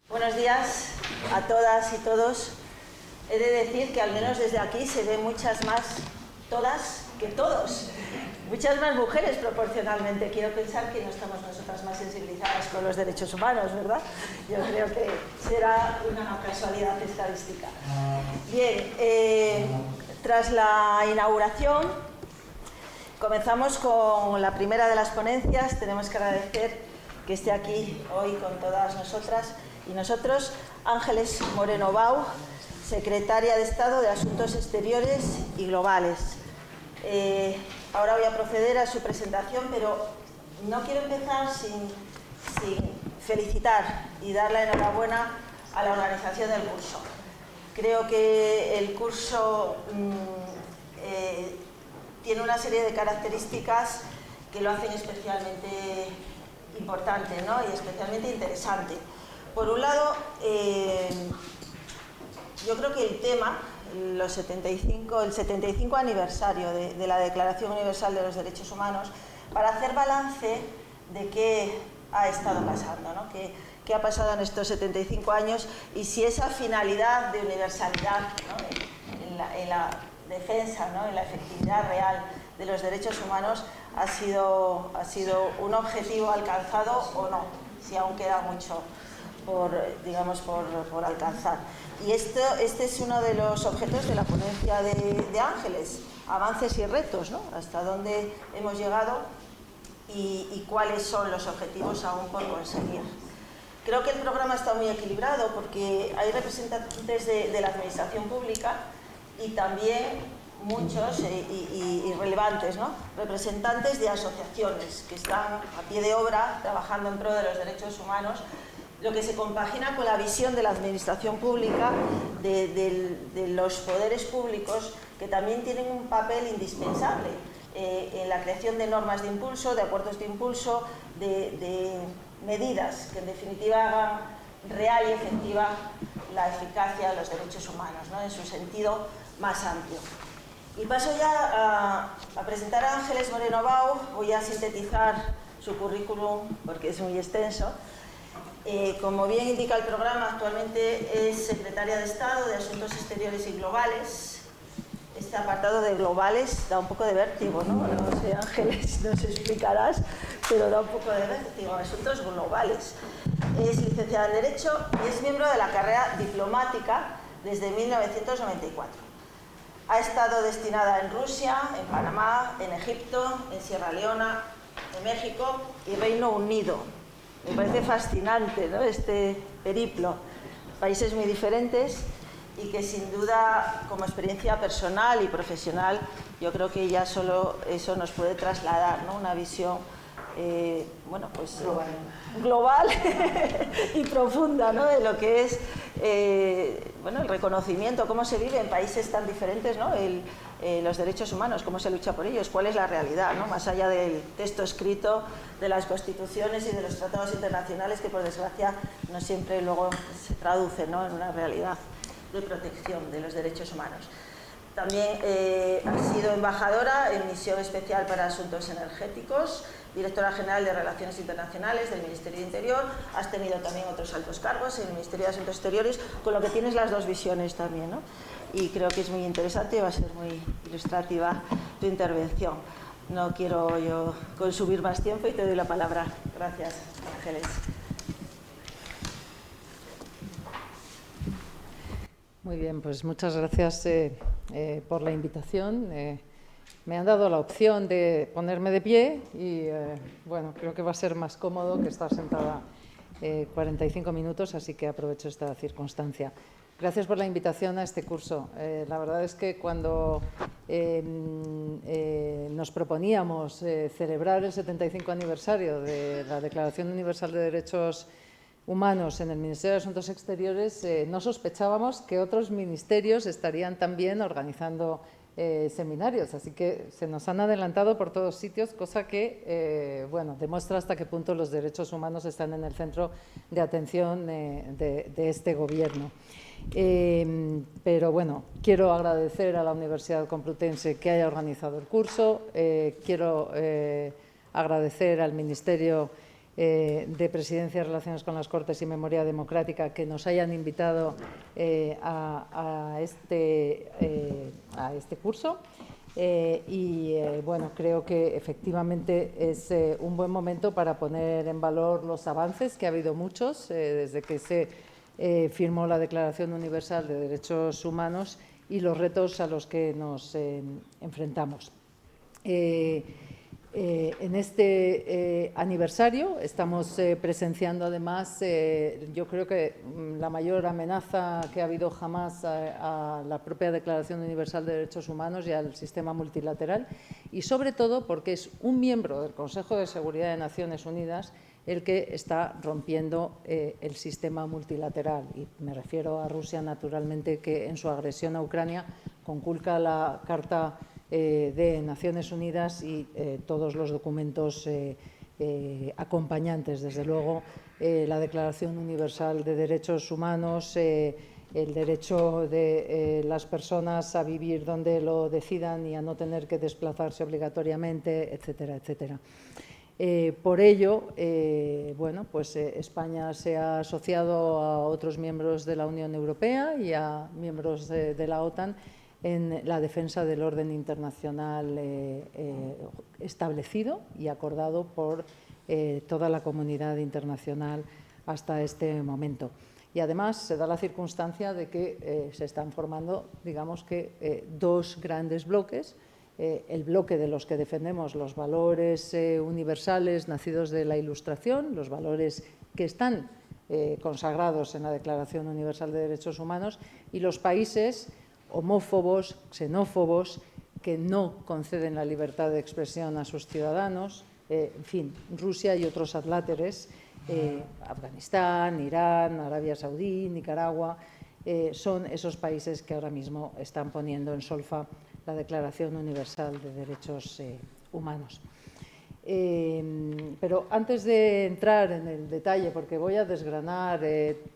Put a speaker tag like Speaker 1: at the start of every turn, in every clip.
Speaker 1: Buenos días a todas y todos. He de decir que al menos desde aquí se ven muchas más todas que todos. Muchas más mujeres proporcionalmente. Quiero pensar que no estamos nosotras más sensibilizadas con los derechos humanos, ¿verdad? Yo creo que será una casualidad estadística. Bien, tras la inauguración, comenzamos con la primera de las ponencias. Tenemos que agradecer que esté aquí hoy con todas nosotras y nosotros, Ángeles Moreno Bau, secretaria de Estado de Asuntos Exteriores y Globales. Ahora voy a proceder a su presentación, pero no quiero empezar sin felicitar y dar la enhorabuena a la organización del curso. Creo que el curso tiene una serie de características que lo hacen especialmente importante, ¿no? Y especialmente interesante. Por un lado, yo creo que el tema, el 75 aniversario de la Declaración Universal de los Derechos Humanos, para hacer balance de qué ha estado pasando, ¿no? Qué ha pasado en estos 75 años y si esa finalidad de universalidad, ¿no? en la defensa, ¿no? En la efectividad real de los derechos humanos ha sido un objetivo alcanzado o no, si aún queda mucho por alcanzar. Y este es uno de los objetos de la ponencia de Ángeles, avances y retos, ¿no? Hasta dónde hemos llegado y cuáles son los objetivos aún por conseguir. Creo que el programa está muy equilibrado porque hay representantes de la administración pública y también muchos y relevantes, ¿no? Representantes de asociaciones que están a pie de obra trabajando en pro de los derechos humanos, lo que se compagina con la visión de la administración pública, de los poderes públicos, que también tienen un papel indispensable en la creación de normas de impulso, de acuerdos de impulso, de medidas que en definitiva hagan real y efectiva la eficacia de los derechos humanos, ¿no? En su sentido más amplio. Y paso ya a presentar a Ángeles Moreno Bau. Voy a sintetizar su currículum porque es muy extenso. Como bien indica el programa, actualmente es secretaria de Estado de Asuntos Exteriores y Globales. Este apartado de globales da un poco de vértigo, ¿no? No sé, Ángeles, nos explicarás, pero da un poco de vértigo. Asuntos globales. Es licenciada en Derecho y es miembro de la carrera diplomática desde 1994. Ha estado destinada en Rusia, en Panamá, en Egipto, en Sierra Leona, en México y Reino Unido. Me parece fascinante, ¿no? Este periplo, países muy diferentes y que sin duda como experiencia personal y profesional yo creo que ya solo eso nos puede trasladar, ¿no? Una visión global y profunda, ¿no? De lo que es el reconocimiento, cómo se vive en países tan diferentes, ¿no? Los derechos humanos, cómo se lucha por ellos, cuál es la realidad, ¿no? Más allá del texto escrito, de las constituciones y de los tratados internacionales que por desgracia no siempre luego se traducen, ¿no? En una realidad de protección de los derechos humanos. También ha sido embajadora en misión especial para asuntos energéticos, directora general de Relaciones Internacionales del Ministerio de Interior. Has tenido también otros altos cargos en el Ministerio de Asuntos Exteriores, con lo que tienes las dos visiones también, ¿no? Y creo que es muy interesante y va a ser muy ilustrativa tu intervención. No quiero yo consumir más tiempo y te doy la palabra. Gracias, Ángeles.
Speaker 2: Muy bien, pues muchas gracias por la invitación. Me han dado la opción de ponerme de pie y, creo que va a ser más cómodo que estar sentada 45 minutos, así que aprovecho esta circunstancia. Gracias por la invitación a este curso. La verdad es que cuando nos proponíamos celebrar el 75 aniversario de la Declaración Universal de Derechos Humanos en el Ministerio de Asuntos Exteriores, no sospechábamos que otros ministerios estarían también organizando seminarios, así que se nos han adelantado por todos sitios, cosa que demuestra hasta qué punto los derechos humanos están en el centro de atención de este gobierno. Pero bueno, quiero agradecer a la Universidad Complutense que haya organizado el curso, quiero agradecer al Ministerio de Presidencia de Relaciones con las Cortes y Memoria Democrática que nos hayan invitado a este curso. Bueno, creo que efectivamente es un buen momento para poner en valor los avances, que ha habido muchos desde que se firmó la Declaración Universal de Derechos Humanos, y los retos a los que nos enfrentamos. En este aniversario estamos presenciando además, yo creo que la mayor amenaza que ha habido jamás a la propia Declaración Universal de Derechos Humanos y al sistema multilateral, y sobre todo porque es un miembro del Consejo de Seguridad de Naciones Unidas el que está rompiendo el sistema multilateral. Y me refiero a Rusia, naturalmente, que en su agresión a Ucrania conculca la Carta de Naciones Unidas y todos los documentos acompañantes, desde luego la Declaración Universal de Derechos Humanos, el derecho de las personas a vivir donde lo decidan y a no tener que desplazarse obligatoriamente, etcétera, etcétera. Por ello, bueno, pues España se ha asociado a otros miembros de la Unión Europea y a miembros de la OTAN en la defensa del orden internacional establecido y acordado por toda la comunidad internacional hasta este momento. Y además se da la circunstancia de que se están formando, digamos que, dos grandes bloques. El bloque de los que defendemos los valores universales nacidos de la Ilustración, los valores que están consagrados en la Declaración Universal de Derechos Humanos, y los países homófobos, xenófobos, que no conceden la libertad de expresión a sus ciudadanos, en fin, Rusia y otros adláteres, Afganistán, Irán, Arabia Saudí, Nicaragua, son esos países que ahora mismo están poniendo en solfa la Declaración Universal de Derechos Humanos. Pero antes de entrar en el detalle, porque voy a desgranar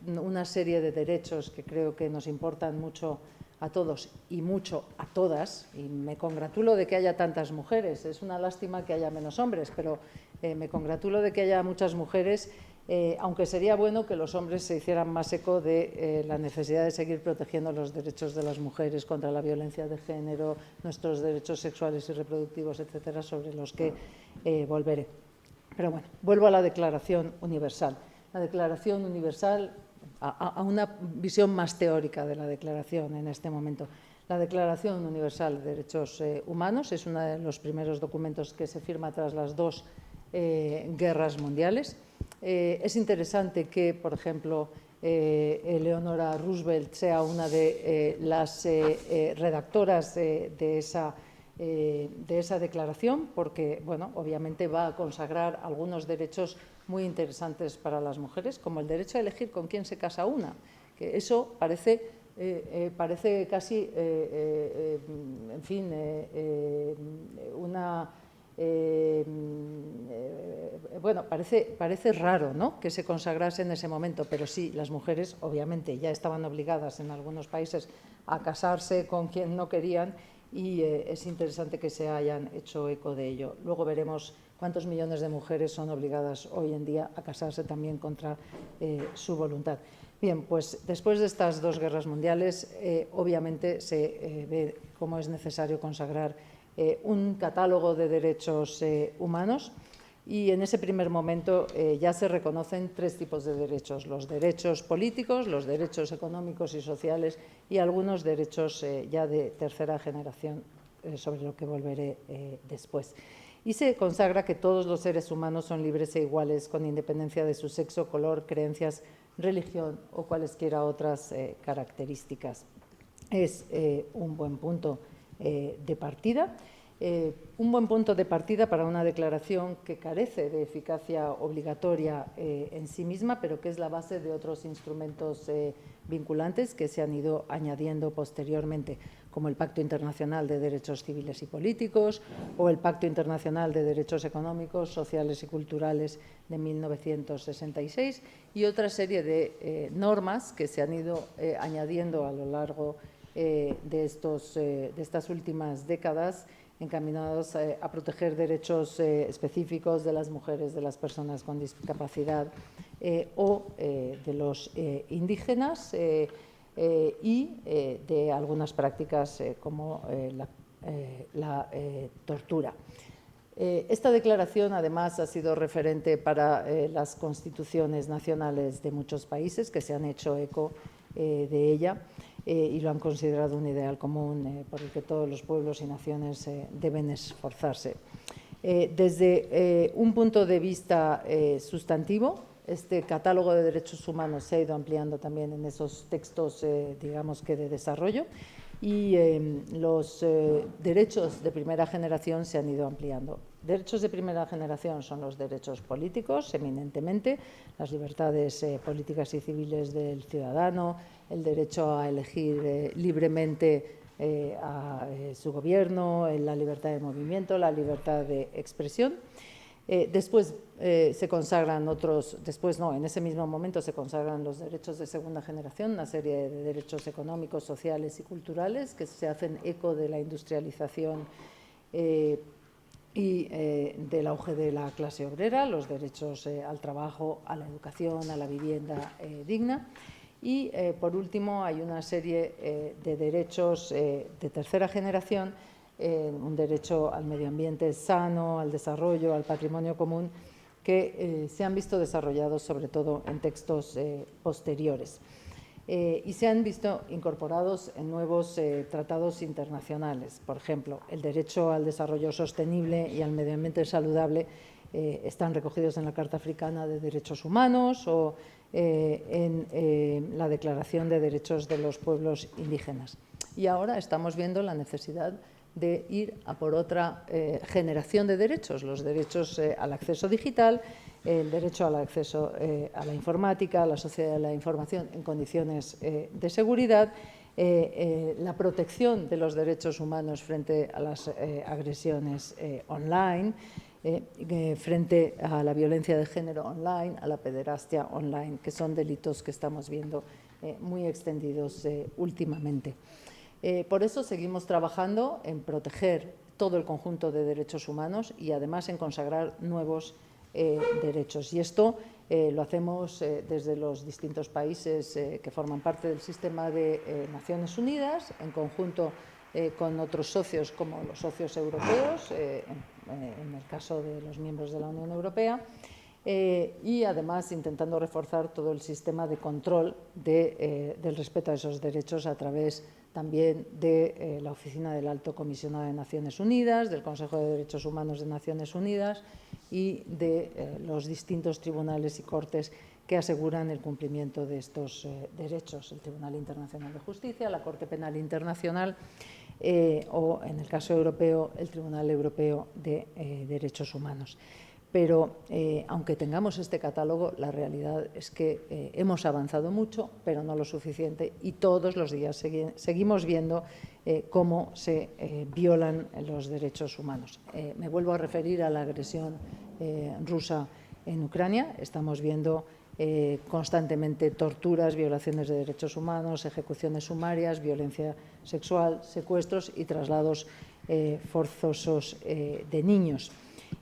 Speaker 2: una serie de derechos que creo que nos importan mucho a todos y mucho a todas, y me congratulo de que haya tantas mujeres. Es una lástima que haya menos hombres, pero me congratulo de que haya muchas mujeres, aunque sería bueno que los hombres se hicieran más eco de la necesidad de seguir protegiendo los derechos de las mujeres contra la violencia de género, nuestros derechos sexuales y reproductivos, etcétera, sobre los que volveré. Pero bueno, vuelvo a la Declaración Universal. La Declaración Universal, a una visión más teórica de la Declaración en este momento. La Declaración Universal de Derechos Humanos es uno de los primeros documentos que se firma tras las dos guerras mundiales. Es interesante que, por ejemplo, Eleonora Roosevelt sea una de las redactoras de esa declaración, porque, bueno, obviamente va a consagrar algunos derechos muy interesantes para las mujeres, como el derecho a elegir con quién se casa una, que eso parece casi, en fin, bueno, parece raro, ¿no?, que se consagrase en ese momento, pero sí, las mujeres obviamente ya estaban obligadas en algunos países a casarse con quien no querían, y es interesante que se hayan hecho eco de ello. Luego veremos cuántos millones de mujeres son obligadas hoy en día a casarse también contra su voluntad. Bien, pues después de estas dos guerras mundiales, obviamente se ve cómo es necesario consagrar un catálogo de derechos humanos, y en ese primer momento ya se reconocen tres tipos de derechos: los derechos políticos, los derechos económicos y sociales, y algunos derechos ya de tercera generación, sobre lo que volveré después. Y se consagra que todos los seres humanos son libres e iguales, con independencia de su sexo, color, creencias, religión o cualesquiera otras características. Es un buen punto de partida. Un buen punto de partida para una declaración que carece de eficacia obligatoria en sí misma, pero que es la base de otros instrumentos vinculantes que se han ido añadiendo posteriormente, como el Pacto Internacional de Derechos Civiles y Políticos o el Pacto Internacional de Derechos Económicos, Sociales y Culturales de 1966, y otra serie de normas que se han ido añadiendo a lo largo de estas últimas décadas, encaminados a proteger derechos específicos de las mujeres, de las personas con discapacidad o de los indígenas y de algunas prácticas como la tortura. Esta declaración, además, ha sido referente para las constituciones nacionales de muchos países que se han hecho eco de ella y lo han considerado un ideal común por el que todos los pueblos y naciones deben esforzarse. Desde un punto de vista sustantivo, este catálogo de derechos humanos se ha ido ampliando también en esos textos, digamos que de desarrollo, y los derechos de primera generación se han ido ampliando. Derechos de primera generación son los derechos políticos, eminentemente, las libertades políticas y civiles del ciudadano, el derecho a elegir libremente a su gobierno, la libertad de movimiento, la libertad de expresión. Después se consagran en ese mismo momento se consagran los derechos de segunda generación, una serie de derechos económicos, sociales y culturales que se hacen eco de la industrialización y del auge de la clase obrera, los derechos al trabajo, a la educación, a la vivienda digna. Y, por último, hay una serie de derechos de tercera generación, un derecho al medio ambiente sano, al desarrollo, al patrimonio común, que se han visto desarrollados sobre todo en textos posteriores y se han visto incorporados en nuevos tratados internacionales. Por ejemplo, el derecho al desarrollo sostenible y al medio ambiente saludable están recogidos en la Carta Africana de Derechos Humanos o en la Declaración de Derechos de los Pueblos Indígenas. Y ahora estamos viendo la necesidad de ir a por otra generación de derechos, los derechos al acceso digital, el derecho al acceso a la informática, a la sociedad de la información en condiciones de seguridad, la protección de los derechos humanos frente a las agresiones online, frente a la violencia de género online, a la pederastia online, que son delitos que estamos viendo muy extendidos últimamente. Por eso seguimos trabajando en proteger todo el conjunto de derechos humanos y además en consagrar nuevos derechos. Y esto lo hacemos desde los distintos países que forman parte del sistema de Naciones Unidas, en conjunto con otros socios como los socios europeos, en el caso de los miembros de la Unión Europea, y además intentando reforzar todo el sistema de control del respeto a esos derechos a través también de la Oficina del Alto Comisionado de Naciones Unidas, del Consejo de Derechos Humanos de Naciones Unidas y de los distintos tribunales y cortes que aseguran el cumplimiento de estos derechos, el Tribunal Internacional de Justicia, la Corte Penal Internacional o, en el caso europeo, el Tribunal Europeo de Derechos Humanos. Pero, aunque tengamos este catálogo, la realidad es que hemos avanzado mucho, pero no lo suficiente, y todos los días seguimos viendo cómo se violan los derechos humanos. Me vuelvo a referir a la agresión rusa en Ucrania. Estamos viendo constantemente torturas, violaciones de derechos humanos, ejecuciones sumarias, violencia sexual, secuestros y traslados forzosos de niños.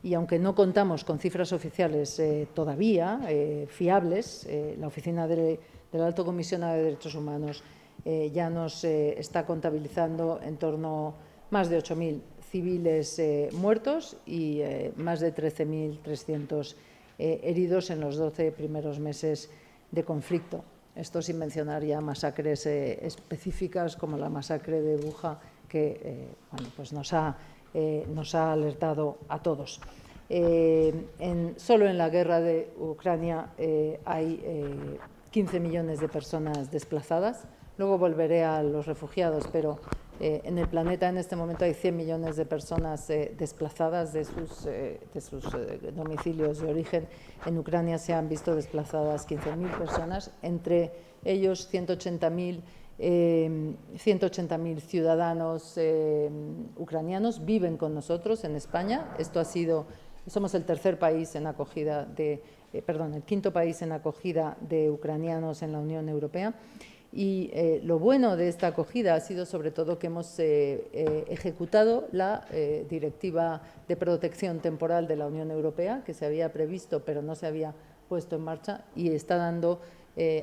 Speaker 2: Y aunque no contamos con cifras oficiales todavía fiables, la Oficina del Alto Comisionado de Derechos Humanos ya nos está contabilizando en torno a más de 8.000 civiles muertos y más de 13.300 heridos en los 12 primeros meses de conflicto. Esto sin mencionar ya masacres específicas como la masacre de Bucha, que bueno, pues nos ha alertado a todos. Solo en la guerra de Ucrania hay 15 millones de personas desplazadas. Luego volveré a los refugiados, pero en el planeta en este momento hay 100 millones de personas desplazadas de sus domicilios de origen. En Ucrania se han visto desplazadas 15.000 personas, entre ellos 180.000 ciudadanos ucranianos viven con nosotros en España. Somos el tercer país en acogida el quinto país en acogida de ucranianos en la Unión Europea. Y lo bueno de esta acogida ha sido sobre todo que hemos ejecutado la Directiva de Protección Temporal de la Unión Europea, que se había previsto pero no se había puesto en marcha, y está dando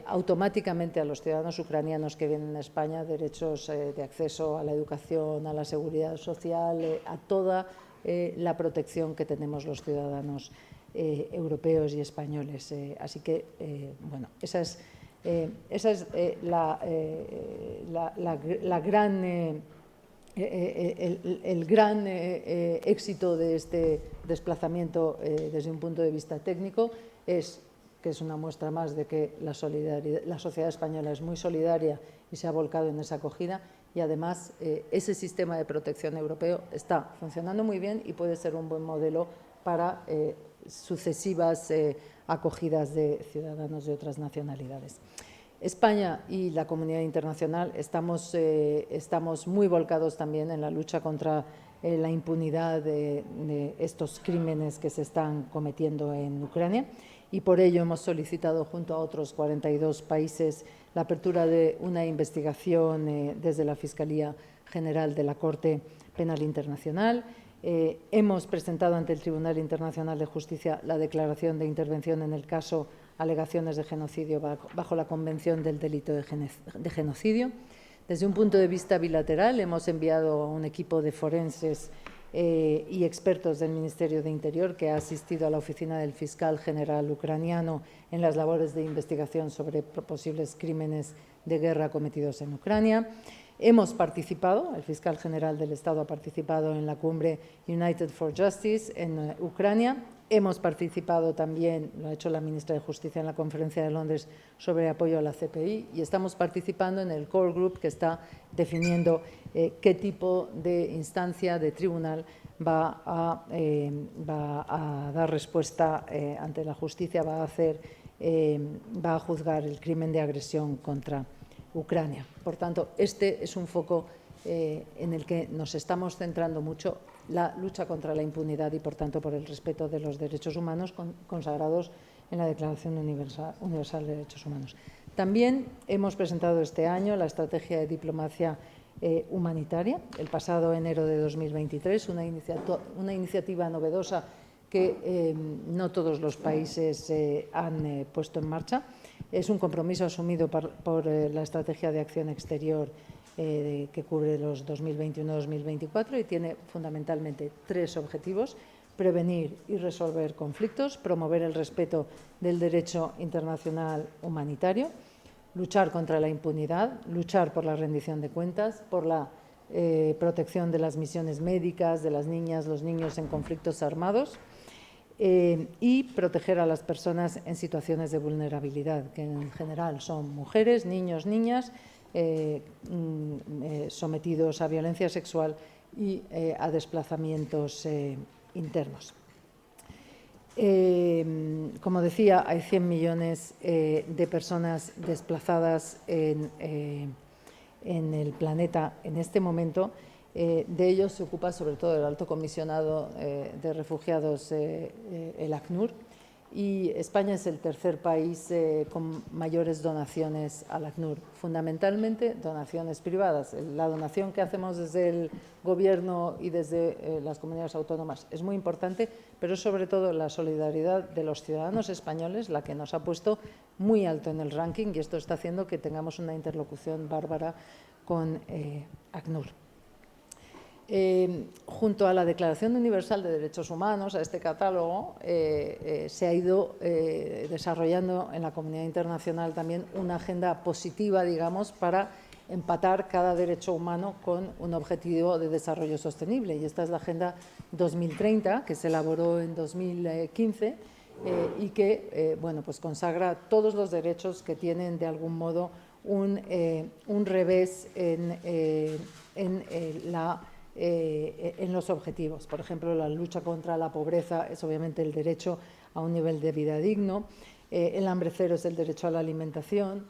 Speaker 2: automáticamente a los ciudadanos ucranianos que vienen a España derechos de acceso a la educación, a la seguridad social, a toda la protección que tenemos los ciudadanos europeos y españoles. Así que, bueno, esa es el gran éxito de este desplazamiento desde un punto de vista técnico, que es una muestra más de que la sociedad española es muy solidaria y se ha volcado en esa acogida, y además ese sistema de protección europeo está funcionando muy bien y puede ser un buen modelo para sucesivas acogidas de ciudadanos de otras nacionalidades. España y la comunidad internacional estamos muy volcados también en la lucha contra la impunidad de estos crímenes que se están cometiendo en Ucrania, y por ello hemos solicitado junto a otros 42 países la apertura de una investigación desde la Fiscalía General de la Corte Penal Internacional. Hemos presentado ante el Tribunal Internacional de Justicia la declaración de intervención en el caso alegaciones de genocidio bajo la Convención del Delito de Genocidio. Desde un punto de vista bilateral hemos enviado a un equipo de forenses y expertos del Ministerio de Interior que ha asistido a la oficina del fiscal general ucraniano en las labores de investigación sobre posibles crímenes de guerra cometidos en Ucrania. Hemos participado, el fiscal general del Estado ha participado en la cumbre United for Justice en Ucrania. Hemos participado también, lo ha hecho la ministra de Justicia en la conferencia de Londres sobre apoyo a la CPI, y estamos participando en el Core Group que está definiendo qué tipo de instancia, de tribunal, va a dar respuesta ante la justicia, va a juzgar el crimen de agresión contra Ucrania. Por tanto, este es un foco en el que nos estamos centrando mucho, la lucha contra la impunidad y, por tanto, por el respeto de los derechos humanos consagrados en la Declaración Universal de Derechos Humanos. También hemos presentado este año la Estrategia de Diplomacia Humanitaria, el pasado enero de 2023, una iniciativa novedosa que no todos los países han puesto en marcha. Es un compromiso asumido por la Estrategia de Acción Exterior que cubre los 2021-2024 y tiene fundamentalmente 3 objetivos: prevenir y resolver conflictos, promover el respeto del derecho internacional humanitario, luchar contra la impunidad, luchar por la rendición de cuentas, por la protección de las misiones médicas, de las niñas, los niños en conflictos armados, y proteger a las personas en situaciones de vulnerabilidad, que en general son mujeres, niños, niñas, sometidos a violencia sexual y a desplazamientos internos. Como decía, hay 100 millones de personas desplazadas en el planeta en este momento. De ellos se ocupa sobre todo el Alto Comisionado de Refugiados, el ACNUR, y España es el tercer país con mayores donaciones al ACNUR, fundamentalmente donaciones privadas. La donación que hacemos desde el Gobierno y desde las comunidades autónomas es muy importante, pero sobre todo la solidaridad de los ciudadanos españoles la que nos ha puesto muy alto en el ranking, y esto está haciendo que tengamos una interlocución bárbara con ACNUR. Junto a la Declaración Universal de Derechos Humanos, a este catálogo, se ha ido desarrollando en la comunidad internacional también una agenda positiva, digamos, para empatar cada derecho humano con un objetivo de desarrollo sostenible. Y esta es la Agenda 2030, que se elaboró en 2015 y que bueno, pues consagra todos los derechos que tienen de algún modo un revés en los objetivos. Por ejemplo, la lucha contra la pobreza es obviamente el derecho a un nivel de vida digno, el hambre cero es el derecho a la alimentación,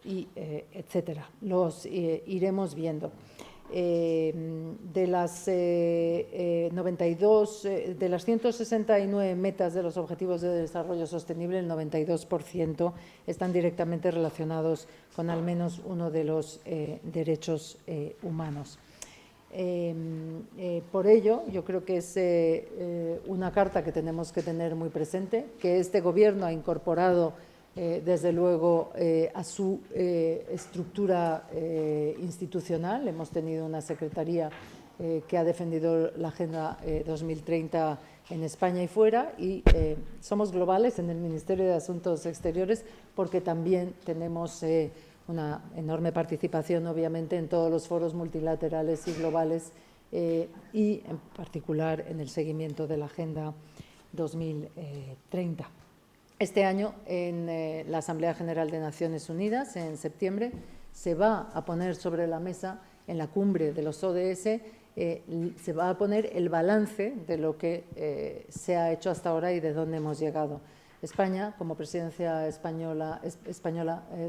Speaker 2: y etcétera. Los iremos viendo. De las 169 metas de los Objetivos de Desarrollo Sostenible, el 92% están directamente relacionados con al menos uno de los derechos humanos. Por ello, yo creo que es una carta que tenemos que tener muy presente, que este Gobierno ha incorporado desde luego a su estructura institucional. Hemos tenido una secretaría que ha defendido la Agenda 2030 en España y fuera, y somos globales en el Ministerio de Asuntos Exteriores porque también tenemos una enorme participación, obviamente, en todos los foros multilaterales y globales y, en particular, en el seguimiento de la Agenda 2030. Este año, en la Asamblea General de Naciones Unidas, en septiembre, se va a poner sobre la mesa, en la cumbre de los ODS, se va a poner el balance de lo que se ha hecho hasta ahora y de dónde hemos llegado. España, como presidencia española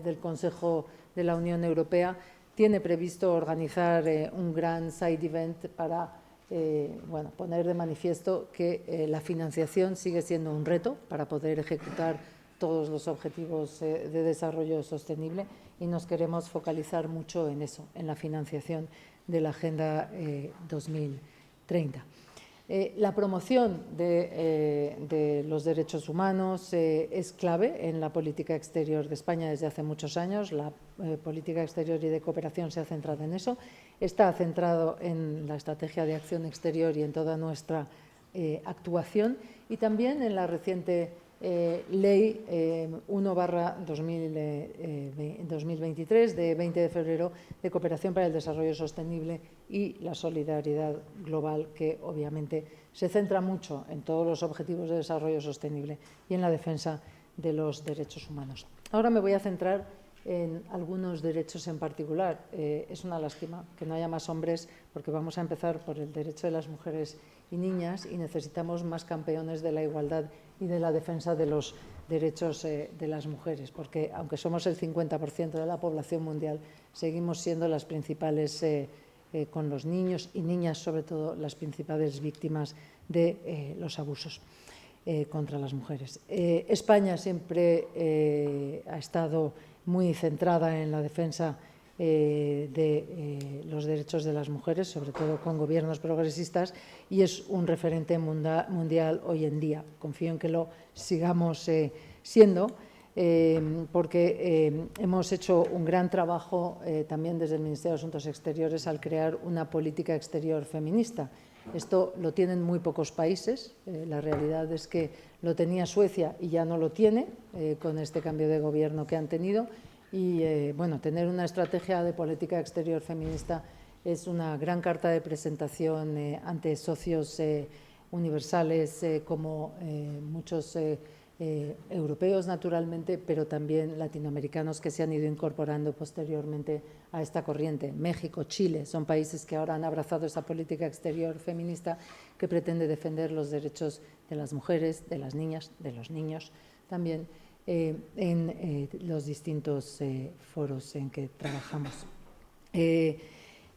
Speaker 2: del Consejo de la Unión Europea, tiene previsto organizar un gran side event para poner de manifiesto que la financiación sigue siendo un reto para poder ejecutar todos los objetivos de desarrollo sostenible, y nos queremos focalizar mucho en eso, en la financiación de la Agenda 2030. La promoción de los derechos humanos es clave en la política exterior de España desde hace muchos años. La política exterior y de cooperación se ha centrado en eso. Está centrado en la estrategia de acción exterior y en toda nuestra actuación, y también en la reciente Ley 1/2023 de 20 de febrero de Cooperación para el Desarrollo Sostenible y la Solidaridad Global, que obviamente se centra mucho en todos los objetivos de desarrollo sostenible y en la defensa de los derechos humanos. Ahora me voy a centrar en algunos derechos en particular. Es una lástima que no haya más hombres, porque vamos a empezar por el derecho de las mujeres y niñas, y necesitamos más campeones de la igualdad y de la defensa de los derechos de las mujeres, porque aunque somos el 50% de la población mundial, seguimos siendo las principales, con los niños y niñas sobre todo, las principales víctimas de los abusos contra las mujeres. España siempre ha estado muy centrada en la defensa de los derechos de las mujeres, sobre todo con gobiernos progresistas, y es un referente mundial hoy en día. Confío en que lo sigamos siendo, porque hemos hecho un gran trabajo también desde el Ministerio de Asuntos Exteriores al crear una política exterior feminista. Esto lo tienen muy pocos países. La realidad es que lo tenía Suecia y ya no lo tiene con este cambio de gobierno que han tenido. Y, tener una estrategia de política exterior feminista es una gran carta de presentación ante socios universales como muchos europeos, naturalmente, pero también latinoamericanos que se han ido incorporando posteriormente a esta corriente. México, Chile, son países que ahora han abrazado esa política exterior feminista que pretende defender los derechos de las mujeres, de las niñas, de los niños también, en los distintos foros en que trabajamos.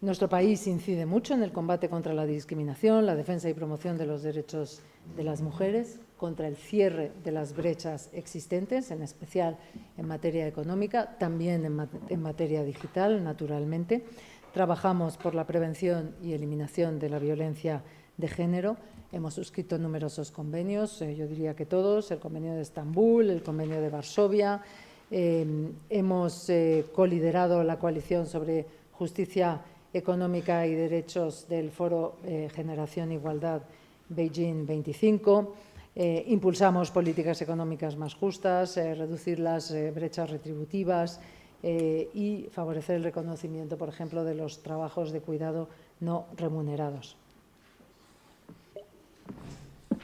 Speaker 2: Nuestro país incide mucho en el combate contra la discriminación, la defensa y promoción de los derechos de las mujeres, contra el cierre de las brechas existentes, en especial en materia económica, también en materia digital, naturalmente. Trabajamos por la prevención y eliminación de la violencia de género. Hemos suscrito numerosos convenios, yo diría que todos: el convenio de Estambul, el convenio de Varsovia. Hemos coliderado la coalición sobre justicia económica y derechos del Foro Generación Igualdad Beijing 25. Impulsamos políticas económicas más justas, reducir las brechas retributivas y favorecer el reconocimiento, por ejemplo, de los trabajos de cuidado no remunerados.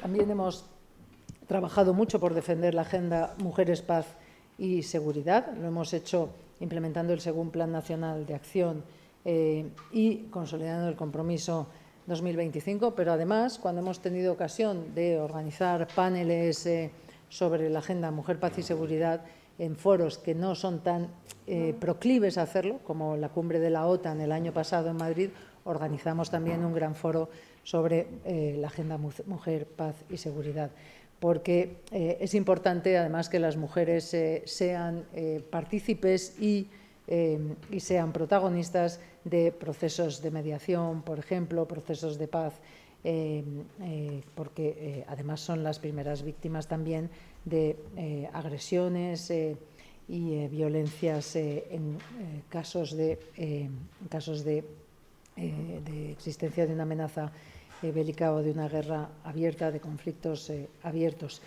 Speaker 2: También hemos trabajado mucho por defender la Agenda Mujeres, Paz y Seguridad. Lo hemos hecho implementando el segundo Plan Nacional de Acción y consolidando el compromiso 2025, pero además, cuando hemos tenido ocasión de organizar paneles sobre la Agenda Mujer, Paz y Seguridad, en foros que no son tan proclives a hacerlo, como la cumbre de la OTAN el año pasado en Madrid, organizamos también un gran foro sobre la Agenda Mujer, Paz y Seguridad, porque es importante además que las mujeres sean partícipes y sean protagonistas de procesos de mediación, por ejemplo, procesos de paz, porque además son las primeras víctimas también de agresiones y violencias en casos de existencia de una amenaza bélica o de una guerra abierta, de conflictos abiertos.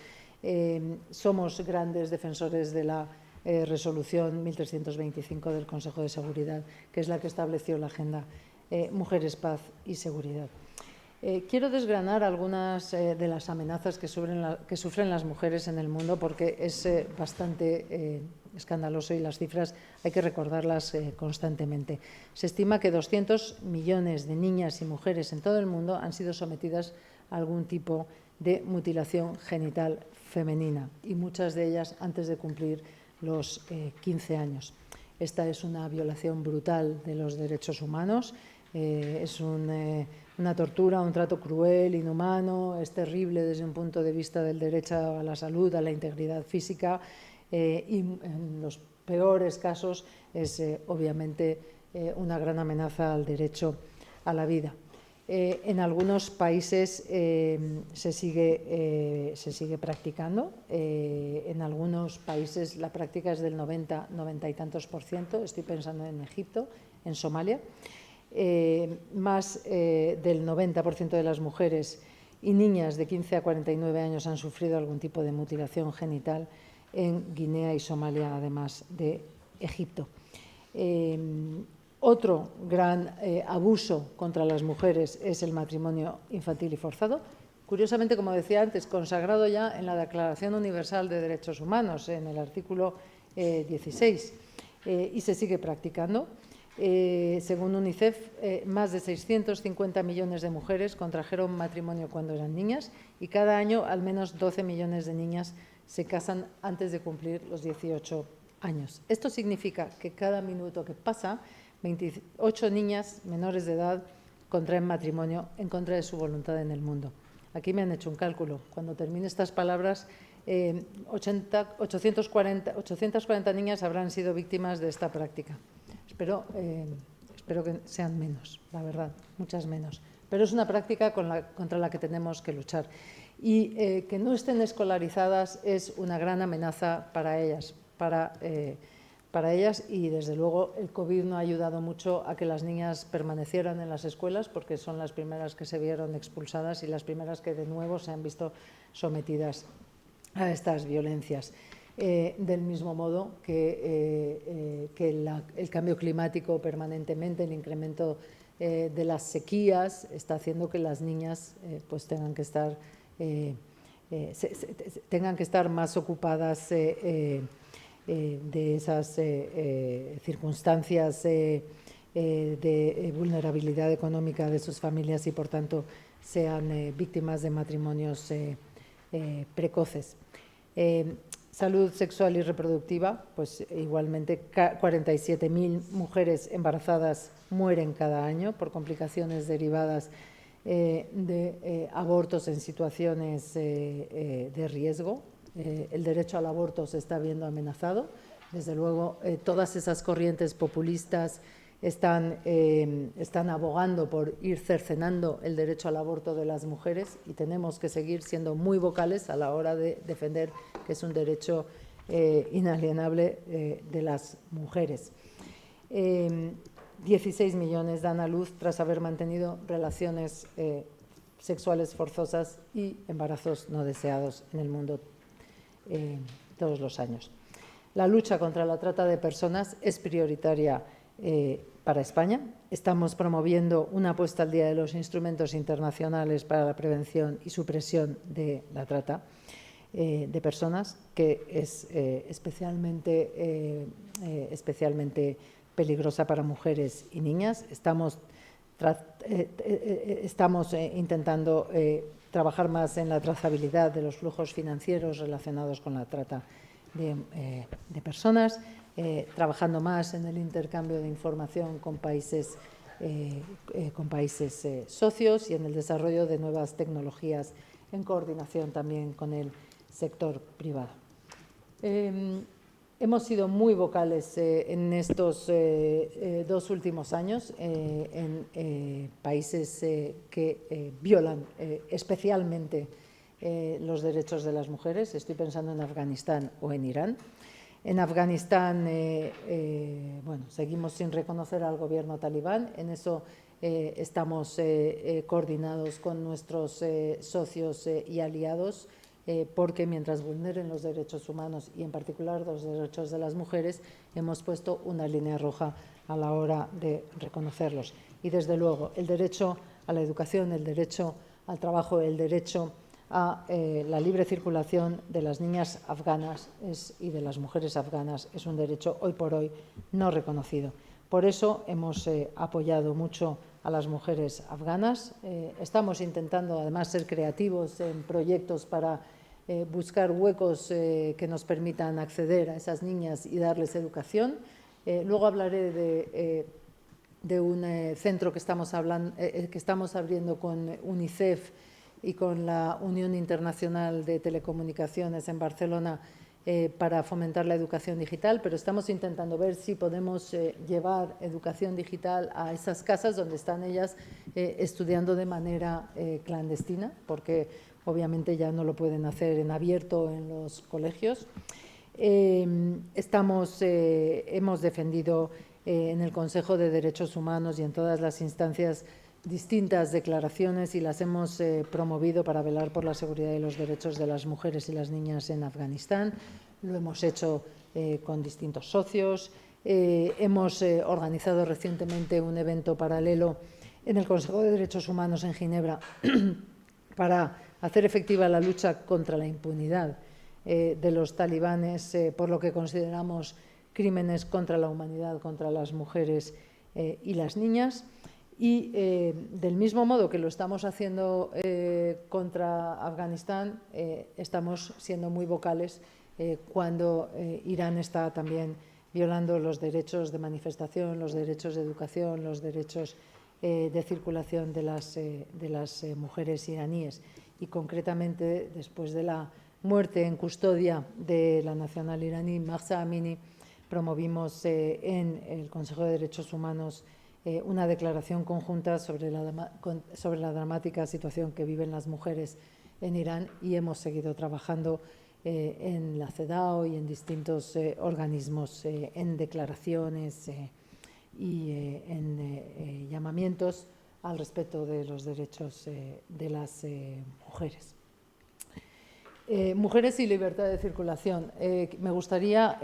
Speaker 2: Somos grandes defensores de la resolución 1325 del Consejo de Seguridad, que es la que estableció la Agenda Mujeres, Paz y Seguridad. Quiero desgranar algunas de las amenazas que sufren las mujeres en el mundo, porque es bastante escandaloso y las cifras hay que recordarlas constantemente. Se estima que 200 millones de niñas y mujeres en todo el mundo han sido sometidas a algún tipo de mutilación genital femenina, y muchas de ellas antes de cumplir los 15 años. Esta es una violación brutal de los derechos humanos. Es una tortura, un trato cruel, inhumano, es terrible desde un punto de vista del derecho a la salud, a la integridad física, y en los peores casos es obviamente una gran amenaza al derecho a la vida. En algunos países se sigue practicando. En algunos países la práctica es del 90 y tantos %. Estoy pensando en Egipto, en Somalia. Más del 90% de las mujeres y niñas de 15 a 49 años han sufrido algún tipo de mutilación genital en Guinea y Somalia, además de Egipto. Otro gran abuso contra las mujeres es el matrimonio infantil y forzado. Curiosamente, como decía antes, consagrado ya en la Declaración Universal de Derechos Humanos, en el artículo 16, y se sigue practicando. Según UNICEF, más de 650 millones de mujeres contrajeron matrimonio cuando eran niñas, y cada año al menos 12 millones de niñas se casan antes de cumplir los 18 años. Esto significa que cada minuto que pasa, 28 niñas menores de edad contraen matrimonio en contra de su voluntad en el mundo. Aquí me han hecho un cálculo. Cuando termine estas palabras, 840 niñas habrán sido víctimas de esta práctica. Espero que sean menos, la verdad, muchas menos. Pero es una práctica contra la que tenemos que luchar. Y que no estén escolarizadas es una gran amenaza para ellas, y desde luego el COVID no ha ayudado mucho a que las niñas permanecieran en las escuelas, porque son las primeras que se vieron expulsadas y las primeras que de nuevo se han visto sometidas a estas violencias. Del mismo modo que el cambio climático permanentemente, el incremento de las sequías, está haciendo que las niñas pues tengan que estar más ocupadas de esas circunstancias de vulnerabilidad económica de sus familias, y por tanto sean víctimas de matrimonios precoces. Salud sexual y reproductiva, pues igualmente 47.000 mujeres embarazadas mueren cada año por complicaciones derivadas de abortos en situaciones de riesgo. El derecho al aborto se está viendo amenazado. Desde luego, todas esas corrientes populistas están abogando por ir cercenando el derecho al aborto de las mujeres, y tenemos que seguir siendo muy vocales a la hora de defender que es un derecho inalienable de las mujeres. 16 millones dan a luz tras haber mantenido relaciones sexuales forzosas y embarazos no deseados en el mundo todos los años. La lucha contra la trata de personas es prioritaria para España. Estamos promoviendo una puesta al día de los instrumentos internacionales para la prevención y supresión de la trata de personas, que es especialmente peligrosa para mujeres y niñas. Estamos intentando trabajar más en la trazabilidad de los flujos financieros relacionados con la trata de personas, trabajando más en el intercambio de información con países socios y en el desarrollo de nuevas tecnologías en coordinación también con el sector privado. Hemos sido muy vocales en estos 2 últimos años en países que violan especialmente los derechos de las mujeres. Estoy pensando en Afganistán o en Irán. En Afganistán, bueno, seguimos sin reconocer al gobierno talibán. En eso estamos coordinados con nuestros socios y aliados, porque mientras vulneren los derechos humanos y en particular los derechos de las mujeres, hemos puesto una línea roja a la hora de reconocerlos. Y desde luego el derecho a la educación, el derecho al trabajo, el derecho a la libre circulación de las niñas afganas y de las mujeres afganas es un derecho hoy por hoy no reconocido. Por eso hemos apoyado mucho a las mujeres afganas. Estamos intentando además ser creativos en proyectos para buscar huecos que nos permitan acceder a esas niñas y darles educación. Luego hablaré de un centro que estamos abriendo con UNICEF y con la Unión Internacional de Telecomunicaciones en Barcelona para fomentar la educación digital, pero estamos intentando ver si podemos llevar educación digital a esas casas donde están ellas estudiando de manera clandestina, porque obviamente ya no lo pueden hacer en abierto en los colegios. Hemos defendido en el Consejo de Derechos Humanos y en todas las instancias distintas declaraciones y las hemos promovido para velar por la seguridad y los derechos de las mujeres y las niñas en Afganistán. Lo hemos hecho con distintos socios. Hemos organizado recientemente un evento paralelo en el Consejo de Derechos Humanos en Ginebra para hacer efectiva la lucha contra la impunidad de los talibanes por lo que consideramos crímenes contra la humanidad, contra las mujeres y las niñas. Y del mismo modo que lo estamos haciendo contra Afganistán, estamos siendo muy vocales cuando Irán está también violando los derechos de manifestación, los derechos de educación, los derechos de circulación de las mujeres iraníes. Y concretamente, después de la muerte en custodia de la nacional iraní Mahsa Amini, promovimos en el Consejo de Derechos Humanos una declaración conjunta sobre la dramática situación que viven las mujeres en Irán y hemos seguido trabajando en la CEDAW y en distintos organismos en declaraciones y en llamamientos al respeto de los derechos de las mujeres. Mujeres y libertad de circulación. Me gustaría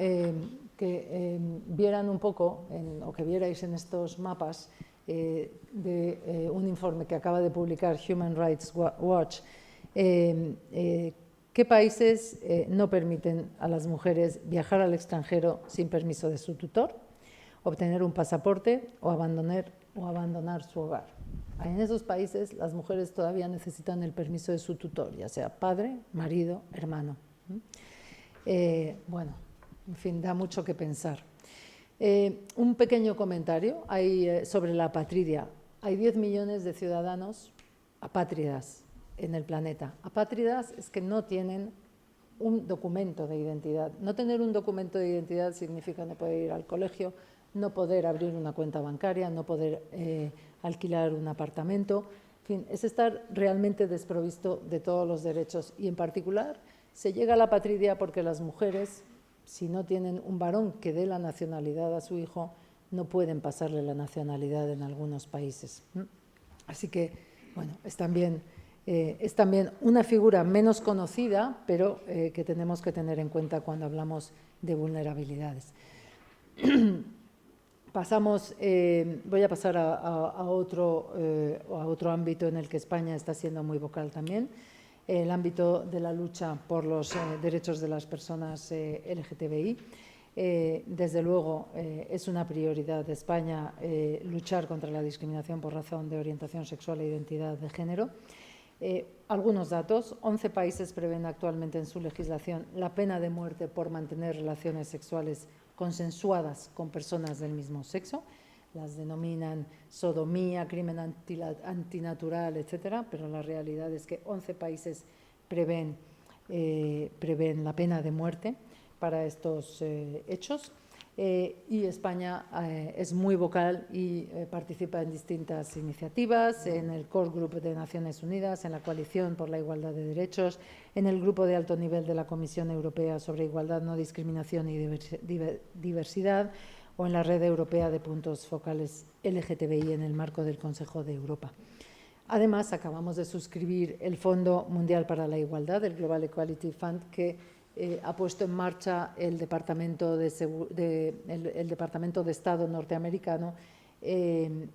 Speaker 2: que vieran un poco, o que vierais en estos mapas, de un informe que acaba de publicar Human Rights Watch, qué países no permiten a las mujeres viajar al extranjero sin permiso de su tutor, obtener un pasaporte o abandonar su hogar. En esos países las mujeres todavía necesitan el permiso de su tutor, ya sea padre, marido, hermano. Bueno, en fin, da mucho que pensar. Un pequeño comentario sobre la apatridia. Hay 10 millones de ciudadanos apátridas en el planeta. Apátridas es que no tienen un documento de identidad. No tener un documento de identidad significa no poder ir al colegio, no poder abrir una cuenta bancaria, no poder alquilar un apartamento. En fin, es estar realmente desprovisto de todos los derechos. Y en particular se llega a la apatridia porque las mujeres, si no tienen un varón que dé la nacionalidad a su hijo, no pueden pasarle la nacionalidad en algunos países. Así que, bueno, es también una figura menos conocida, pero que tenemos que tener en cuenta cuando hablamos de vulnerabilidades. Voy a pasar a otro ámbito en el que España está siendo muy vocal también, el ámbito de la lucha por los derechos de las personas LGTBI. Desde luego es una prioridad de España luchar contra la discriminación por razón de orientación sexual e identidad de género. Algunos datos: 11 países prevén actualmente en su legislación la pena de muerte por mantener relaciones sexuales consensuadas con personas del mismo sexo. Las denominan sodomía, crimen antinatural, etcétera, pero la realidad es que 11 países prevén la pena de muerte para estos hechos. Y España es muy vocal y participa en distintas iniciativas, en el Core Group de Naciones Unidas, en la Coalición por la Igualdad de Derechos, en el Grupo de Alto Nivel de la Comisión Europea sobre Igualdad, No Discriminación y Diversidad, o en la Red Europea de Puntos Focales LGTBI en el marco del Consejo de Europa. Además, acabamos de suscribir el Fondo Mundial para la Igualdad, el Global Equality Fund, que ha puesto en marcha el Departamento de Estado norteamericano en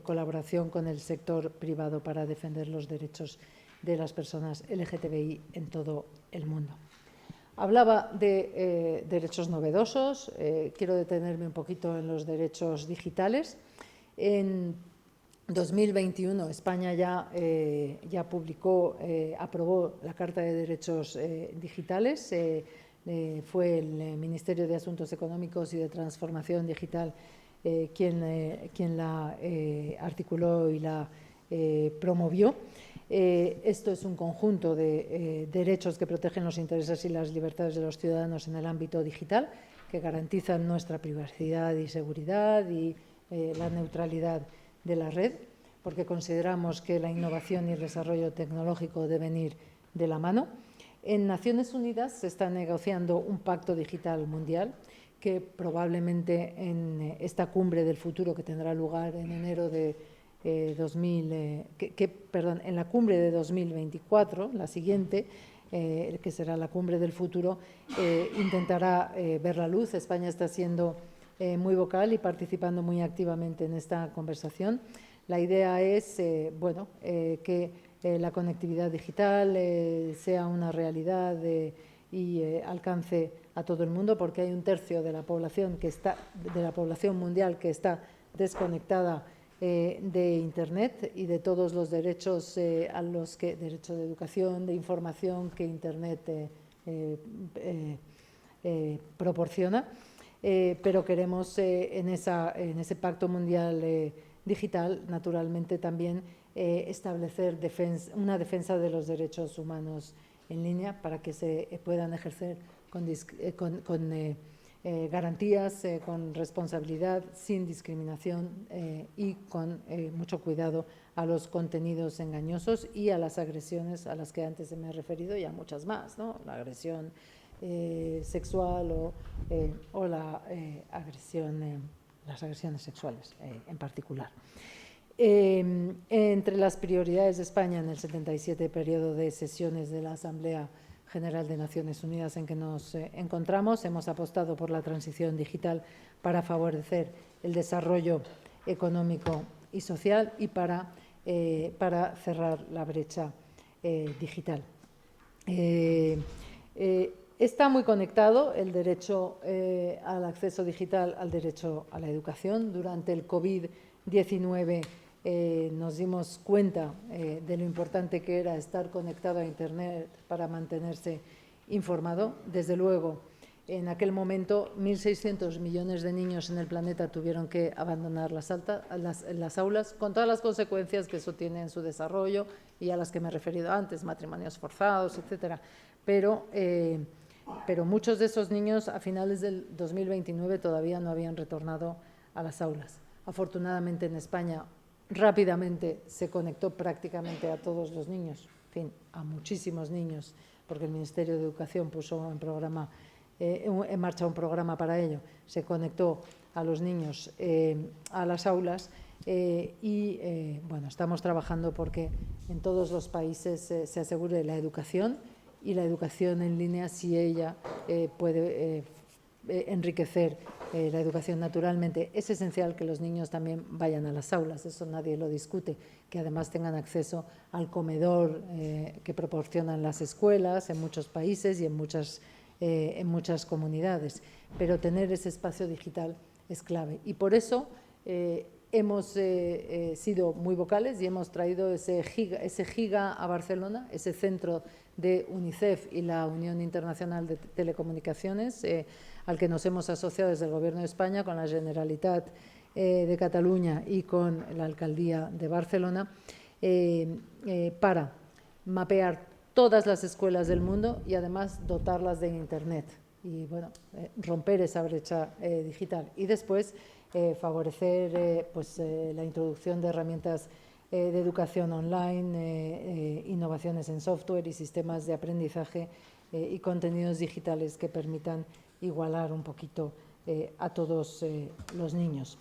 Speaker 2: colaboración con el sector privado para defender los derechos de las personas LGTBI en todo el mundo. Hablaba de derechos novedosos. Quiero detenerme un poquito en los derechos digitales. En 2021 España ya aprobó la Carta de Derechos Digitales. Fue el Ministerio de Asuntos Económicos y de Transformación Digital quien la articuló y la promovió. Esto es un conjunto de derechos que protegen los intereses y las libertades de los ciudadanos en el ámbito digital, que garantizan nuestra privacidad y seguridad y la neutralidad de la red, porque consideramos que la innovación y el desarrollo tecnológico deben ir de la mano. En Naciones Unidas se está negociando un pacto digital mundial que probablemente en esta cumbre del futuro que tendrá lugar en enero de en la cumbre de 2024, la siguiente, que será la cumbre del futuro, intentará ver la luz. España está siendo muy vocal y participando muy activamente en esta conversación. La idea es que la conectividad digital sea una realidad y alcance a todo el mundo, porque hay 1/3 de la población mundial que está desconectada de Internet y de todos los derechos derecho de educación, de información que Internet proporciona. Pero queremos en ese Pacto Mundial Digital, naturalmente, también establecer una defensa de los derechos humanos en línea para que se puedan ejercer con garantías, con responsabilidad, sin discriminación y con mucho cuidado a los contenidos engañosos y a las agresiones a las que antes me he referido, y a muchas más, ¿no? La agresión sexual o las agresiones sexuales en particular. Entre las prioridades de España en el 77 periodo de sesiones de la Asamblea General de Naciones Unidas en que nos encontramos, hemos apostado por la transición digital para favorecer el desarrollo económico y social y para cerrar la brecha digital. Está muy conectado el derecho al acceso digital al derecho a la educación. Durante el COVID-19 nos dimos cuenta de lo importante que era estar conectado a Internet para mantenerse informado. Desde luego, en aquel momento, 1.600 millones de niños en el planeta tuvieron que abandonar las aulas, con todas las consecuencias que eso tiene en su desarrollo y a las que me he referido antes, matrimonios forzados, etcétera. Pero muchos de esos niños a finales del 2029 todavía no habían retornado a las aulas. Afortunadamente en España rápidamente se conectó prácticamente a todos los niños, en fin, a muchísimos niños, porque el Ministerio de Educación puso en marcha un programa para ello. Se conectó a los niños a las aulas estamos trabajando porque en todos los países se asegure la educación, y la educación en línea, si ella puede enriquecer la educación naturalmente. Es esencial que los niños también vayan a las aulas, eso nadie lo discute, que además tengan acceso al comedor que proporcionan las escuelas en muchos países y en muchas comunidades. Pero tener ese espacio digital es clave, y por eso hemos sido muy vocales y hemos traído ese giga a Barcelona, ese centro de UNICEF y la Unión Internacional de Telecomunicaciones, al que nos hemos asociado desde el Gobierno de España con la Generalitat de Cataluña y con la Alcaldía de Barcelona, para mapear todas las escuelas del mundo y además dotarlas de Internet y bueno, romper esa brecha digital y después favorecer la introducción de herramientas de educación online, innovaciones en software y sistemas de aprendizaje y contenidos digitales que permitan igualar un poquito a todos los niños.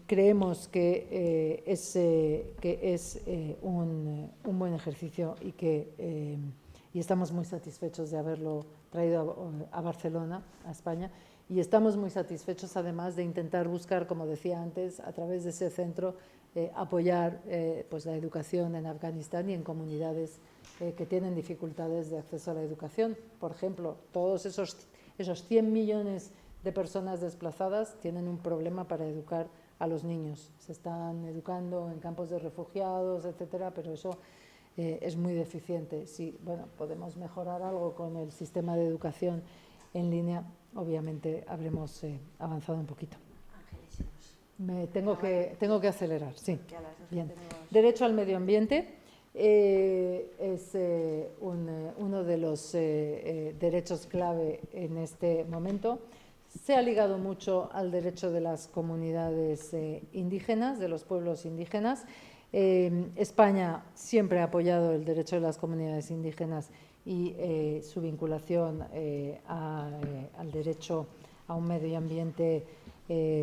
Speaker 2: Creemos que es un buen ejercicio y estamos muy satisfechos de haberlo traído a Barcelona, a España, y estamos muy satisfechos además de intentar buscar, como decía antes, a través de ese centro, apoyar la educación en Afganistán y en comunidades que tienen dificultades de acceso a la educación. Por ejemplo, todos esos 100 millones de personas desplazadas tienen un problema para educar a los niños. Se están educando en campos de refugiados, etcétera, pero eso es muy deficiente. Si podemos mejorar algo con el sistema de educación en línea, obviamente habremos avanzado un poquito. Tengo que acelerar, sí. Bien. Derecho al medio ambiente es uno de los derechos clave en este momento. Se ha ligado mucho al derecho de las comunidades indígenas, de los pueblos indígenas. España siempre ha apoyado el derecho de las comunidades indígenas y su vinculación al derecho a un medio ambiente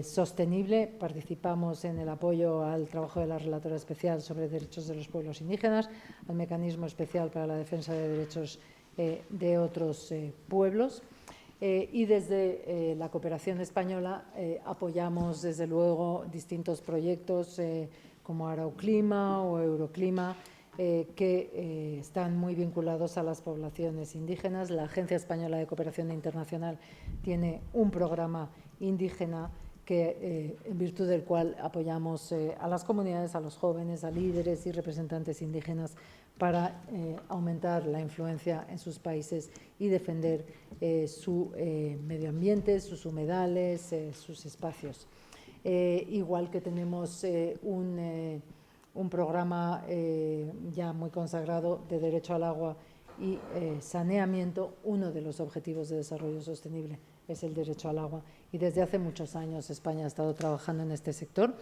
Speaker 2: sostenible. Participamos en el apoyo al trabajo de la Relatora Especial sobre Derechos de los Pueblos Indígenas, al Mecanismo Especial para la Defensa de Derechos de otros pueblos. Y desde la cooperación española apoyamos desde luego distintos proyectos como Arauclima o Euroclima que están muy vinculados a las poblaciones indígenas. La Agencia Española de Cooperación Internacional tiene un programa indígena en virtud del cual apoyamos a las comunidades, a los jóvenes, a líderes y representantes indígenas para aumentar la influencia en sus países y defender su medio ambiente, sus humedales, sus espacios. Igual que tenemos un programa ya muy consagrado de derecho al agua y saneamiento. Uno de los objetivos de desarrollo sostenible es el derecho al agua y desde hace muchos años España ha estado trabajando en este sector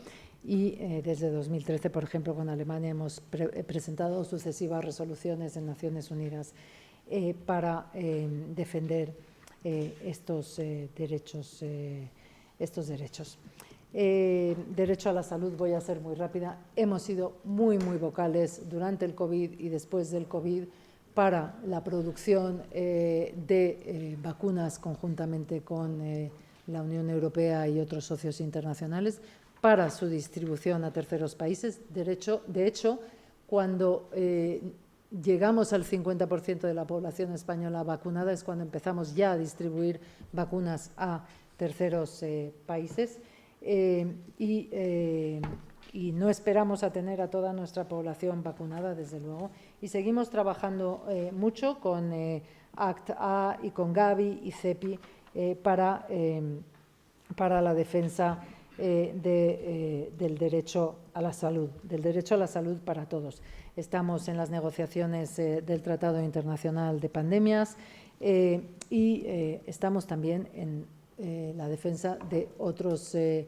Speaker 2: y desde 2013, por ejemplo, con Alemania hemos presentado sucesivas resoluciones en Naciones Unidas para defender estos derechos. Derecho a la salud, voy a ser muy rápida. Hemos sido muy vocales durante el COVID y después del COVID para la producción de vacunas conjuntamente con la Unión Europea y otros socios internacionales para su distribución a terceros países. De hecho, cuando llegamos al 50% de la población española vacunada es cuando empezamos ya a distribuir vacunas a terceros países. Y no esperamos a tener a toda nuestra población vacunada, desde luego, y seguimos trabajando mucho con ACT-A y con Gavi y CEPI para la defensa del derecho a la salud, para todos. Estamos en las negociaciones del Tratado Internacional de Pandemias y estamos también en la defensa de otros, de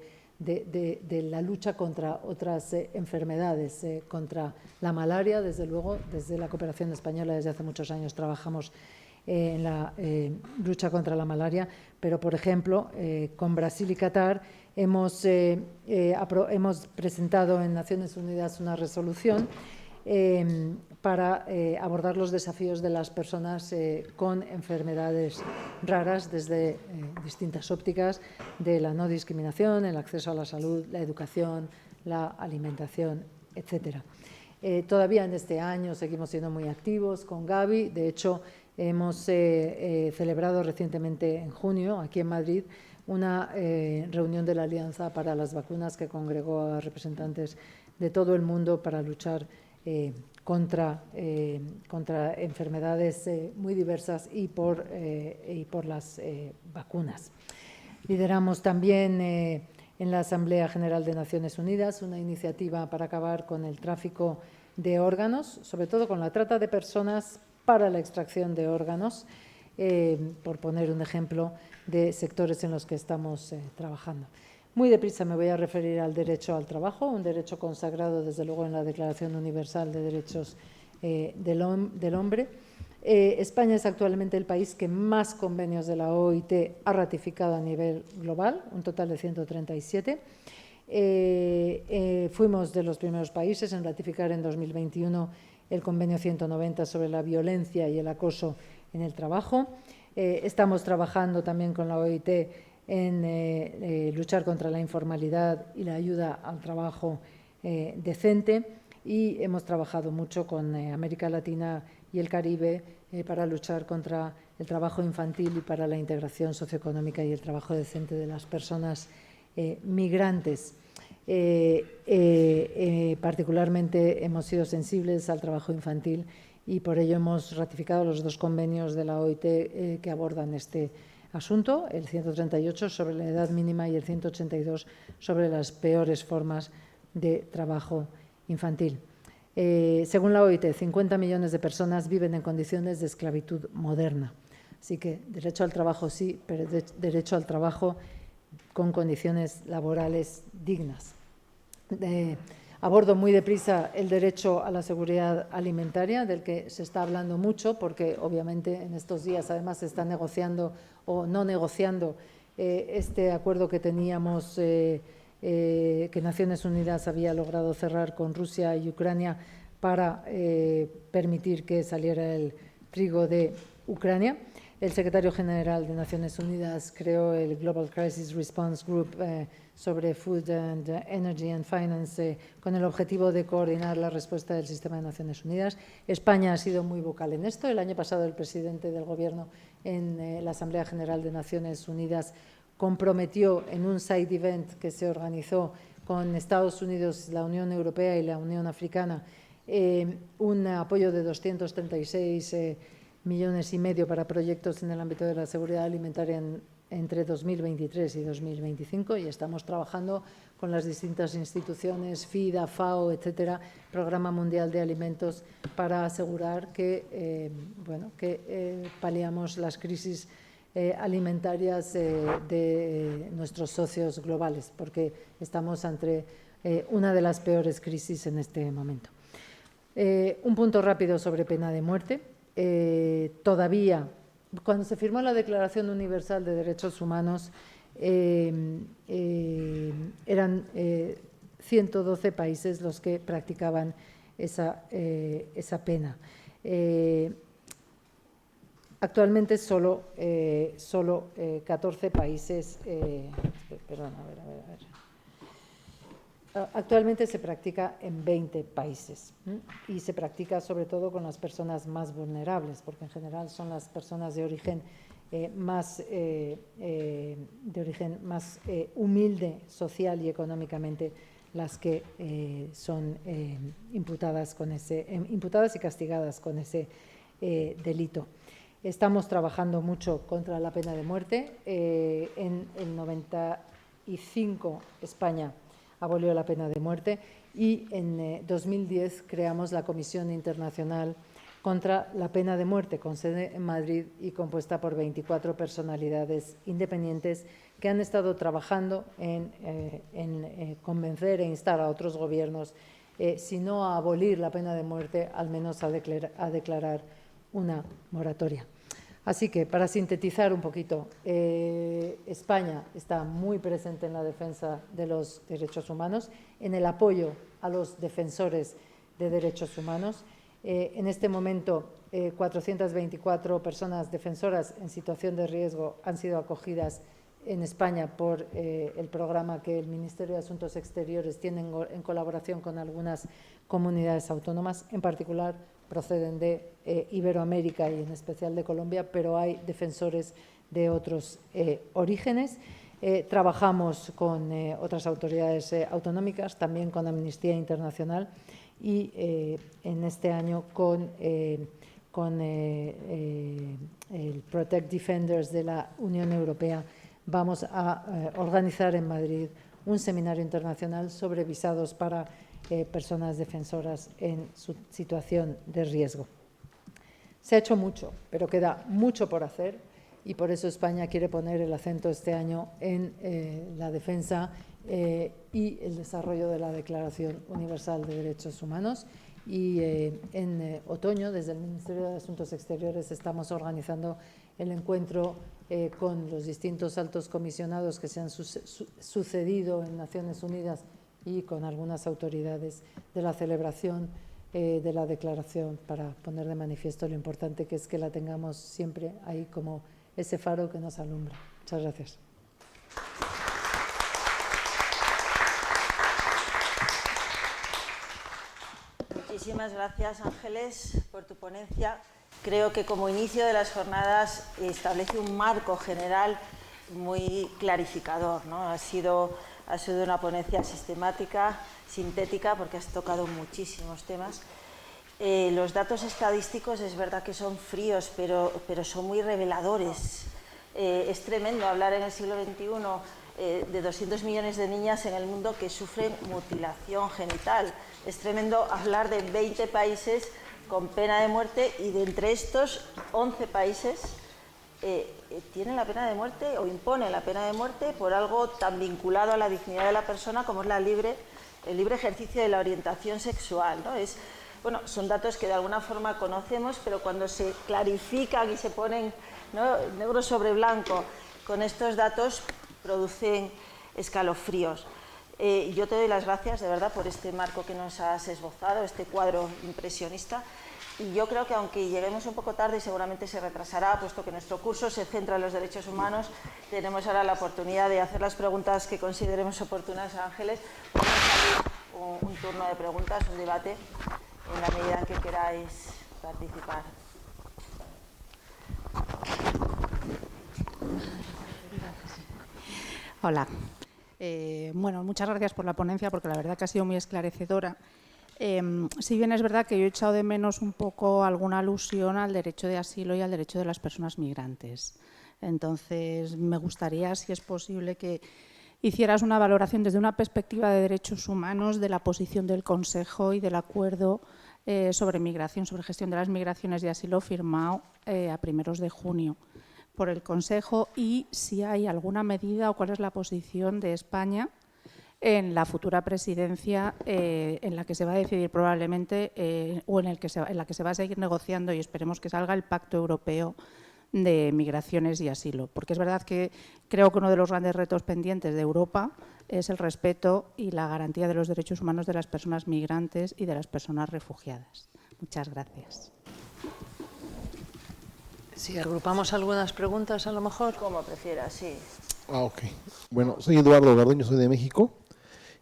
Speaker 2: la lucha contra otras enfermedades, contra la malaria, desde luego. Desde la cooperación española desde hace muchos años trabajamos en la lucha contra la malaria, pero por ejemplo con Brasil y Qatar hemos presentado en Naciones Unidas una resolución para abordar los desafíos de las personas con enfermedades raras desde distintas ópticas de la no discriminación, el acceso a la salud, la educación, la alimentación, etcétera. Todavía en este año seguimos siendo muy activos con Gavi. De hecho, hemos celebrado recientemente en junio, aquí en Madrid, una reunión de la Alianza para las Vacunas que congregó a representantes de todo el mundo para luchar contra enfermedades muy diversas y por las vacunas. Lideramos también en la Asamblea General de Naciones Unidas una iniciativa para acabar con el tráfico de órganos, sobre todo con la trata de personas para la extracción de órganos, por poner un ejemplo de sectores en los que estamos trabajando. Muy deprisa me voy a referir al derecho al trabajo, un derecho consagrado desde luego en la Declaración Universal de Derechos del Hombre. España es actualmente el país que más convenios de la OIT ha ratificado a nivel global, un total de 137. Fuimos de los primeros países en ratificar en 2021 el convenio 190 sobre la violencia y el acoso en el trabajo. Estamos trabajando también con la OIT en luchar contra la informalidad y la ayuda al trabajo decente, y hemos trabajado mucho con América Latina y el Caribe para luchar contra el trabajo infantil y para la integración socioeconómica y el trabajo decente de las personas migrantes. Particularmente hemos sido sensibles al trabajo infantil y por ello hemos ratificado los 2 convenios de la OIT que abordan este asunto, el 138 sobre la edad mínima y el 182 sobre las peores formas de trabajo infantil. Según la OIT, 50 millones de personas viven en condiciones de esclavitud moderna. Así que derecho al trabajo sí, pero derecho al trabajo con condiciones laborales dignas. Abordo muy deprisa el derecho a la seguridad alimentaria, del que se está hablando mucho, porque obviamente en estos días además se está negociando o no negociando este acuerdo que teníamos, que Naciones Unidas había logrado cerrar con Rusia y Ucrania para permitir que saliera el trigo de Ucrania. El secretario general de Naciones Unidas creó el Global Crisis Response Group sobre Food and Energy and Finance con el objetivo de coordinar la respuesta del sistema de Naciones Unidas. España ha sido muy vocal en esto. El año pasado el presidente del Gobierno en la Asamblea General de Naciones Unidas comprometió en un side event que se organizó con Estados Unidos, la Unión Europea y la Unión Africana un apoyo de 236 millones y medio para proyectos en el ámbito de la seguridad alimentaria entre 2023 y 2025, y estamos trabajando con las distintas instituciones, FIDA, FAO, etcétera, Programa Mundial de Alimentos, para asegurar que, paliamos las crisis alimentarias de nuestros socios globales, porque estamos ante una de las peores crisis en este momento. Un punto rápido sobre pena de muerte. Todavía, cuando se firmó la Declaración Universal de Derechos Humanos, eran 112 países los que practicaban esa pena. Actualmente solo 14 países, Actualmente se practica en 20 países y se practica sobre todo con las personas más vulnerables, porque en general son las personas de origen más humilde social y económicamente las que son imputadas y castigadas con ese delito. Estamos trabajando mucho contra la pena de muerte. En el 95 España abolió la pena de muerte y en 2010 creamos la Comisión Internacional contra la Pena de Muerte, con sede en Madrid y compuesta por 24 personalidades independientes que han estado trabajando en convencer e instar a otros gobiernos, si no a abolir la pena de muerte, al menos a declarar una moratoria. Así que, para sintetizar un poquito, España está muy presente en la defensa de los derechos humanos, en el apoyo a los defensores de derechos humanos. En este momento, 424 personas defensoras en situación de riesgo han sido acogidas en España por el programa que el Ministerio de Asuntos Exteriores tiene en colaboración con algunas comunidades autónomas, en particular proceden de Iberoamérica y en especial de Colombia, pero hay defensores de otros orígenes. Trabajamos con otras autoridades autonómicas, también con Amnistía Internacional y en este año con el Protect Defenders de la Unión Europea vamos a organizar en Madrid un seminario internacional sobre visados para personas defensoras en su situación de riesgo. Se ha hecho mucho, pero queda mucho por hacer. Y por eso España quiere poner el acento este año en la defensa y el desarrollo de la Declaración Universal de Derechos Humanos. Y en otoño, desde el Ministerio de Asuntos Exteriores, estamos organizando el encuentro con los distintos altos comisionados que se han sucedido en Naciones Unidas y con algunas autoridades de la celebración de la declaración, para poner de manifiesto lo importante que es que la tengamos siempre ahí como ese faro que nos alumbra. Muchas gracias.
Speaker 1: Muchísimas gracias, Ángeles, por tu ponencia. Creo que como inicio de las jornadas establece un marco general muy clarificador, ¿no? Ha sido una ponencia sistemática, sintética, porque has tocado muchísimos temas. Los datos estadísticos es verdad que son fríos, pero son muy reveladores. Es tremendo hablar en el siglo XXI de 200 millones de niñas en el mundo que sufren mutilación genital. Es tremendo hablar de 20 países con pena de muerte y de entre estos 11 países tienen la pena de muerte o imponen la pena de muerte por algo tan vinculado a la dignidad de la persona como es el libre ejercicio de la orientación sexual, ¿no? Bueno, son datos que de alguna forma conocemos, pero cuando se clarifican y se ponen, ¿no?, negro sobre blanco con estos datos, producen escalofríos. Yo te doy las gracias, de verdad, por este marco que nos has esbozado, este cuadro impresionista. Y yo creo que aunque lleguemos un poco tarde y seguramente se retrasará, puesto que nuestro curso se centra en los derechos humanos, tenemos ahora la oportunidad de hacer las preguntas que consideremos oportunas a Ángeles. Podemos abrir un turno de preguntas, un debate, en la medida en que queráis participar.
Speaker 3: Hola. Bueno, muchas gracias por la ponencia, porque la verdad que ha sido muy esclarecedora. Si bien es verdad que yo he echado de menos un poco alguna alusión al derecho de asilo y al derecho de las personas migrantes. Entonces, me gustaría, si es posible, que hicieras una valoración desde una perspectiva de derechos humanos de la posición del Consejo y del acuerdo sobre migración, sobre gestión de las migraciones y asilo firmado a primeros de junio por el Consejo, y si hay alguna medida o cuál es la posición de España en la futura presidencia en la que se va a decidir probablemente o en la que se va a seguir negociando, y esperemos que salga el Pacto Europeo de Migraciones y Asilo. Porque es verdad que creo que uno de los grandes retos pendientes de Europa es el respeto y la garantía de los derechos humanos de las personas migrantes y de las personas refugiadas. Muchas gracias.
Speaker 2: Si agrupamos algunas preguntas, a lo mejor.
Speaker 1: Como prefieras, sí.
Speaker 4: Ok. Bueno, soy Eduardo Garduño, soy de México.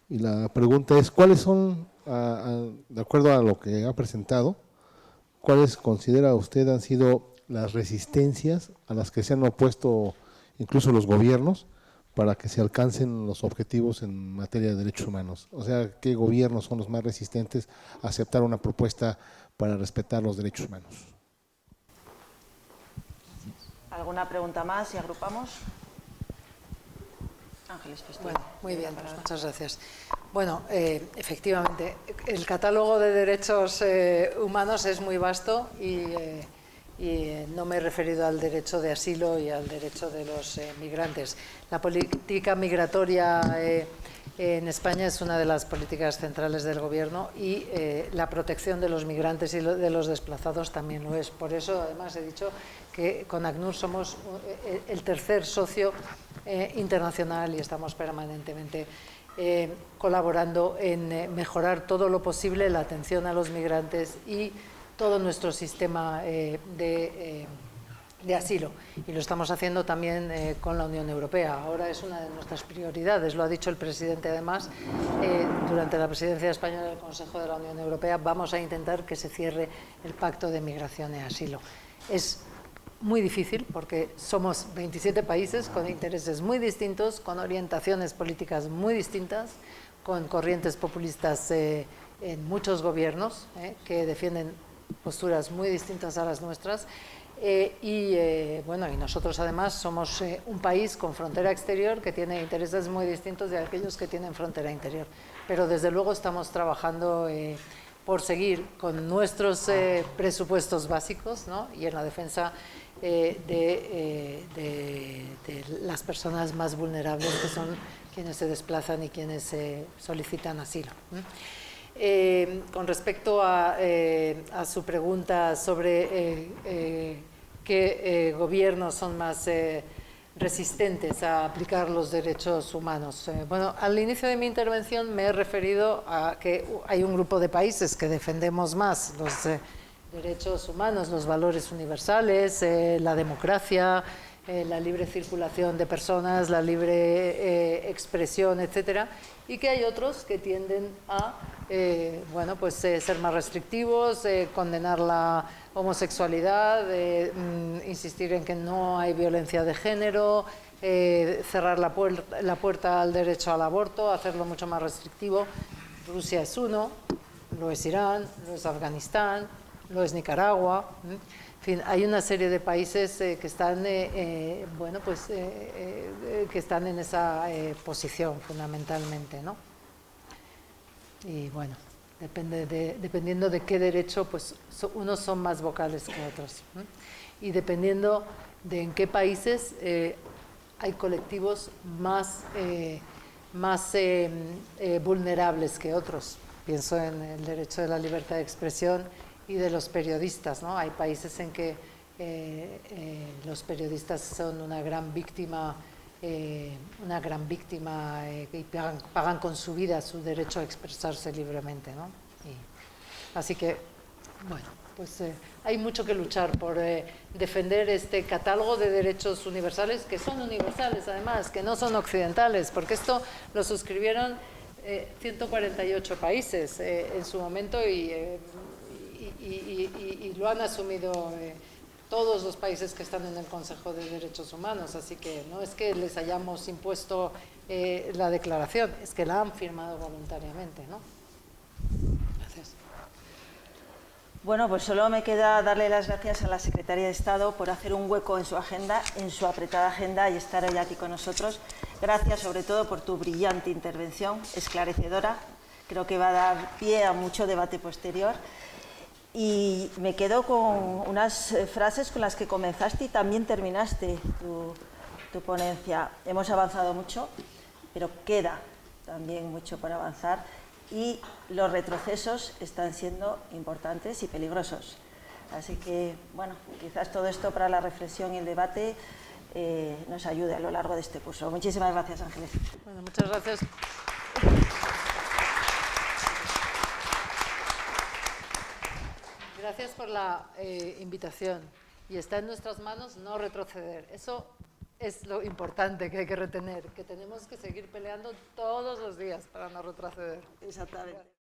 Speaker 4: Y la pregunta es, ¿cuáles son, de acuerdo a lo que ha presentado, cuáles considera usted han sido las resistencias a las que se han opuesto incluso los gobiernos para que se alcancen los objetivos en materia de derechos humanos? O sea, ¿qué gobiernos son los más resistentes a aceptar una propuesta para respetar los derechos humanos?
Speaker 1: ¿Alguna pregunta más si agrupamos? Ángeles Pistillo.
Speaker 2: Bueno, muy bien, pues muchas gracias. Bueno, efectivamente, el catálogo de derechos humanos es muy vasto y no me he referido al derecho de asilo y al derecho de los migrantes. La política migratoria en España es una de las políticas centrales del Gobierno y la protección de los migrantes y de los desplazados también lo es. Por eso, además, he dicho que con ACNUR somos el tercer socio internacional y estamos permanentemente colaborando en mejorar todo lo posible la atención a los migrantes y todo nuestro sistema de asilo, y lo estamos haciendo también con la Unión Europea. Ahora es una de nuestras prioridades, lo ha dicho el presidente además, durante la presidencia española del Consejo de la Unión Europea vamos a intentar que se cierre el Pacto de Migración y Asilo. Es muy difícil porque somos 27 países con intereses muy distintos, con orientaciones políticas muy distintas, con corrientes populistas en muchos gobiernos que defienden posturas muy distintas a las nuestras. Bueno, y nosotros además somos un país con frontera exterior que tiene intereses muy distintos de aquellos que tienen frontera interior. Pero desde luego estamos trabajando por seguir con nuestros presupuestos básicos, ¿no? Y en la defensa de las personas más vulnerables, que son quienes se desplazan y quienes solicitan asilo. Con respecto a su pregunta sobre qué gobiernos son más resistentes a aplicar los derechos humanos. Bueno, al inicio de mi intervención me he referido a que hay un grupo de países que defendemos más los derechos humanos, los valores universales, la democracia, la libre circulación de personas, la libre expresión, etcétera, y que hay otros que tienden a bueno, pues, ser más restrictivos, condenar la homosexualidad, insistir en que no hay violencia de género, cerrar la puerta al derecho al aborto, hacerlo mucho más restrictivo. Rusia es uno, lo es Irán, lo es Afganistán, lo es Nicaragua. En fin, hay una serie de países que están, bueno, pues, que están en esa posición fundamentalmente, ¿no? Y bueno, dependiendo de qué derecho, pues unos son más vocales que otros, ¿no? Y dependiendo de en qué países hay colectivos más vulnerables que otros. Pienso en el derecho de la libertad de expresión y de los periodistas, ¿no? Hay países en que los periodistas son una gran víctima y pagan con su vida su derecho a expresarse libremente, ¿no? Así que, bueno, pues hay mucho que luchar por defender este catálogo de derechos universales, que son universales además, que no son occidentales, porque esto lo suscribieron 148 países en su momento y lo han asumido todos los países que están en el Consejo de Derechos Humanos, así que no es que les hayamos impuesto la declaración, es que la han firmado voluntariamente, ¿no? Gracias.
Speaker 1: Bueno, pues solo me queda darle las gracias a la Secretaría de Estado por hacer un hueco en su agenda, en su apretada agenda, y estar hoy aquí con nosotros. Gracias sobre todo por tu brillante intervención, esclarecedora. Creo que va a dar pie a mucho debate posterior. Y me quedo con unas frases con las que comenzaste y también terminaste tu ponencia. Hemos avanzado mucho, pero queda también mucho por avanzar y los retrocesos están siendo importantes y peligrosos. Así que, bueno, quizás todo esto para la reflexión y el debate nos ayude a lo largo de este curso. Muchísimas gracias, Ángeles.
Speaker 2: Bueno, muchas gracias. Gracias por la invitación. Y está en nuestras manos no retroceder. Eso es lo importante que hay que retener, que tenemos que seguir peleando todos los días para no retroceder.
Speaker 1: Exactamente.